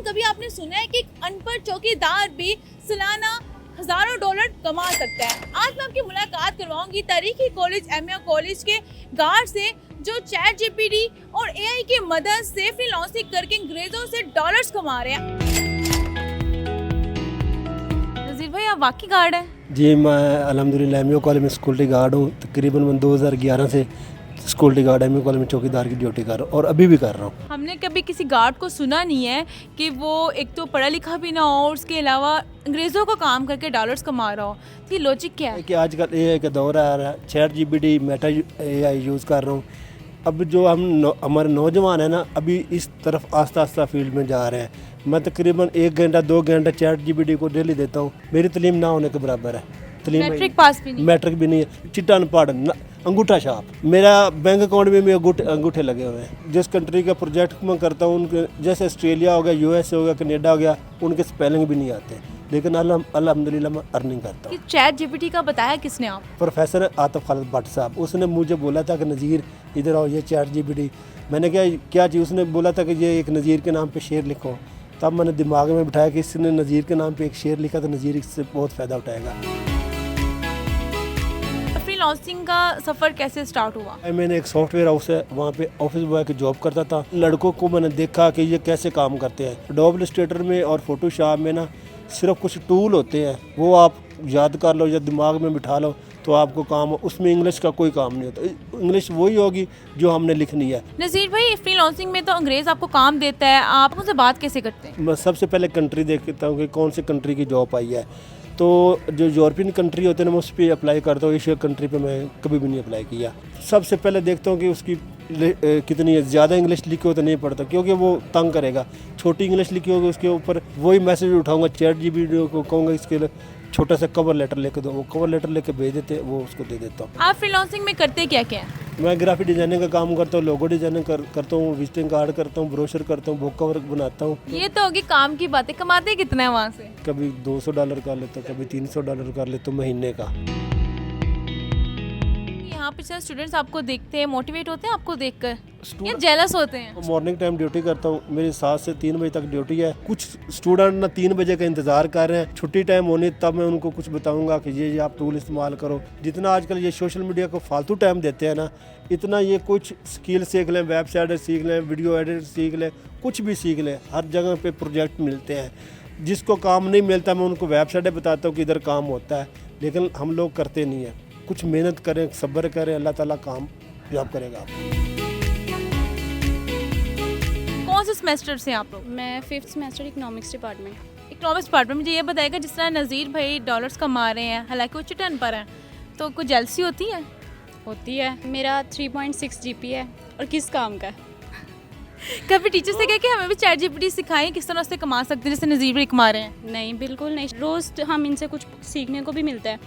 कभी आपने सुना है कि एक अनपढ़ चौकीदार भी सालाना हजारों डॉलर कमा सकता है? आज मैं आपकी मुलाकात करवाऊंगी तारीखी कॉलेज एमए कॉलेज के गार्ड से जो चैट जीपीटी और एआई की मदद से फ्रीलांसिंग करके अंग्रेजों से डॉलर्स कमा रहे हैं। नज़ीर भाई, आप वाकई गार्ड हैं? जी, मैं अल्हम्दुलिल्लाह एमए कॉलेज में सिक्योरिटी गार्ड हूँ। तकरीबन मैं 2011 से सिक्योरिटी गार्ड एमए कॉलेज में चौकीदार की ड्यूटी कर रहा हूँ और अभी भी कर रहा हूँ। हमने कभी किसी गार्ड को सुना नहीं है कि वो एक तो पढ़ा लिखा भी ना हो और उसके अलावा अंग्रेज़ों को काम करके डॉलर्स कमा रहा हो। तो ये लॉजिक क्या है? कि आजकल एआई का दौर आ रहा है, chat GPT Meta AI use कर रहा हूँ। अब जो हमारे नौजवान हैं ना, अभी इस तरफ आस्ता आस्ता फील्ड में जा रहे हैं। मैं तकरीबन 1 घंटा 2 घंटा चैट जीपीटी को डेली देता हूँ। मेरी तलीम ना होने के बराबर है। मैट्रिक पास भी नहीं? मैट्रिक भी नहीं है, चिट्टा अनपढ़, अंगूठा छाप। मेरा बैंक अकाउंट में अंगूठे लगे हुए हैं। जिस कंट्री का प्रोजेक्ट मैं करता हूँ, उनके जैसे ऑस्ट्रेलिया हो गया, यूएसए हो गया, कनाडा हो गया, उनके स्पेलिंग भी नहीं आते, लेकिन अल्हम्दुलिल्लाह मैं अर्निंग करता हूँ। चैट जीपीटी का बताया किसने आप? प्रोफेसर आतिफ खालिद भट्ट साहब, उसने मुझे बोला था कि नज़ीर इधर आओ, ये चैट जीपीटी। मैंने क्या चीज़, उसने बोला था कि ये एक नज़ीर के नाम पे शेर लिखो। तब मैंने दिमाग में बिठाया कि इसने नज़ीर के नाम पे एक शेर लिखा तो नज़ीर इससे बहुत फ़ायदा उठाएगा। फ्रीलांसिंग का सफ़र कैसे स्टार्ट हुआ? मैंने एक सॉफ्टवेयर हाउस है, वहाँ पे ऑफिस बॉय की जॉब करता था। लड़कों को मैंने देखा कि ये कैसे काम करते हैं। एडोब इलस्ट्रेटर में और फोटोशॉप में ना सिर्फ कुछ टूल होते हैं, वो आप याद कर लो या दिमाग में बिठा लो तो आपको काम, उसमें इंग्लिश का कोई काम नहीं होता। इंग्लिश वही होगी जो हमने लिखनी है। नज़ीर भाई, फ्रीलांसिंग में तो अंग्रेज़ आपको काम देता है, आप उनसे बात कैसे करते हैं? मैं सबसे पहले कंट्री देखता हूँ कि कौन सी कंट्री की जॉब आई है। तो जो यूरोपियन कंट्री होते हैं मैं उस पर अप्लाई करता हूँ। एशिया कंट्री पे मैं कभी भी नहीं अप्लाई किया। सबसे पहले देखता हूँ कि उसकी कितनी है। ज़्यादा इंग्लिश लिखी हो तो नहीं पढ़ता, क्योंकि वो तंग करेगा। छोटी इंग्लिश लिखी होगी उसके ऊपर वही मैसेज उठाऊँगा, चैट जीपीटी को कहूँगा इसके लिए छोटा सा कवर लेटर लेके दो, वो कवर लेटर लेके भेज देते हैं, वो उसको दे देता हूँ। आप फ्रीलांसिंग में करते क्या क्या हैं? मैं ग्राफिक डिज़ाइनिंग का काम करता हूँ, लोगो डिज़ाइनिंग करता हूँ, विजिटिंग कार्ड करता हूँ, ब्रोशर करता हूँ, बुक कवर बनाता हूँ। ये तो होगी काम की बातें। कमाते कितना है वहाँ से? कभी $200 कर लेता हूँ, कभी $300 कर लेता हूँ महीने का। यहाँ पे स्टूडेंट्स आपको देखते हैं, मोटिवेट होते हैं आपको देखकर या जेलस होते हैं? मॉर्निंग टाइम ड्यूटी करता हूँ, मेरी 7 से 3 बजे तक ड्यूटी है। कुछ स्टूडेंट ना 3 बजे का इंतज़ार कर रहे हैं, छुट्टी टाइम होनी तब मैं उनको कुछ बताऊंगा कि ये आप टूल इस्तेमाल करो। जितना आजकल ये सोशल मीडिया को फालतू टाइम देते हैं ना, इतना ये कुछ स्किल सीख लें, वेबसाइट सीख लें, वीडियो एडिट सीख लें, कुछ भी सीख लें। हर जगह पे प्रोजेक्ट मिलते हैं। जिसको काम नहीं मिलता मैं उनको वेबसाइटें बताता हूँ कि इधर काम होता है, लेकिन हम लोग करते नहीं हैं। कुछ मेहनत करें, सब्र करें, अल्लाह ताला काम याब करेगा आपको। कौन से सेमेस्टर से आप लोग? मैं 5th semester economics department. Economics department. मुझे ये बताएगा, जिस तरह नज़ीर भाई डॉलर्स कमा रहे हैं, हालांकि वो चिटन पर हैं, तो कोई जेलसी होती है? होती है। मेरा 3.6 जीपी है और किस काम का? कभी टीचर से कह के हमें भी चैट जीपीटी सिखाएं किस तरह से कमा सकते हैं जैसे नज़ीर भाई कमा रहे हैं? नहीं, बिल्कुल नहीं। रोज़ हम इनसे कुछ सीखने को भी मिलता है।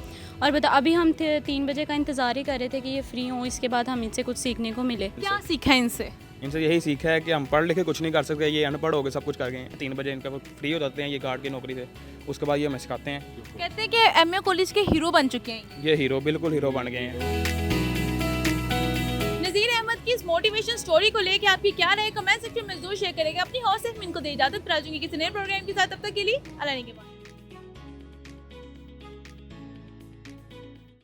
और बता, अभी हम 3 बजे का इंतज़ार ही कर रहे थे कि ये फ्री हों, इसके बाद हम इनसे कुछ सीखने को मिले। क्या सीखा है इनसे? इनसे यही सीखा है कि हम पढ़ लिखे कुछ नहीं कर सकते, ये अनपढ़ हो गए, सब कुछ कर गए। 3 बजे इनका फ्री हो जाते हैं ये गार्ड की नौकरी से, उसके बाद ये हमें सिखाते हैं। कहते हैं कि एमए कॉलेज के हीरो बन चुके हैं। ये हीरो, बिल्कुल हीरो बन गए हैं। नज़ीर अहमद की इस मोटिवेशन स्टोरी को लेके आपकी क्या राय? कमेंट सेक्शन में जरूर शेयर करेगा। अपनी हौसला इनको दे इजाजत, राजूंगी किसी नए प्रोग्राम के साथ। तब तक के लिए अल्लाह ने के बाद।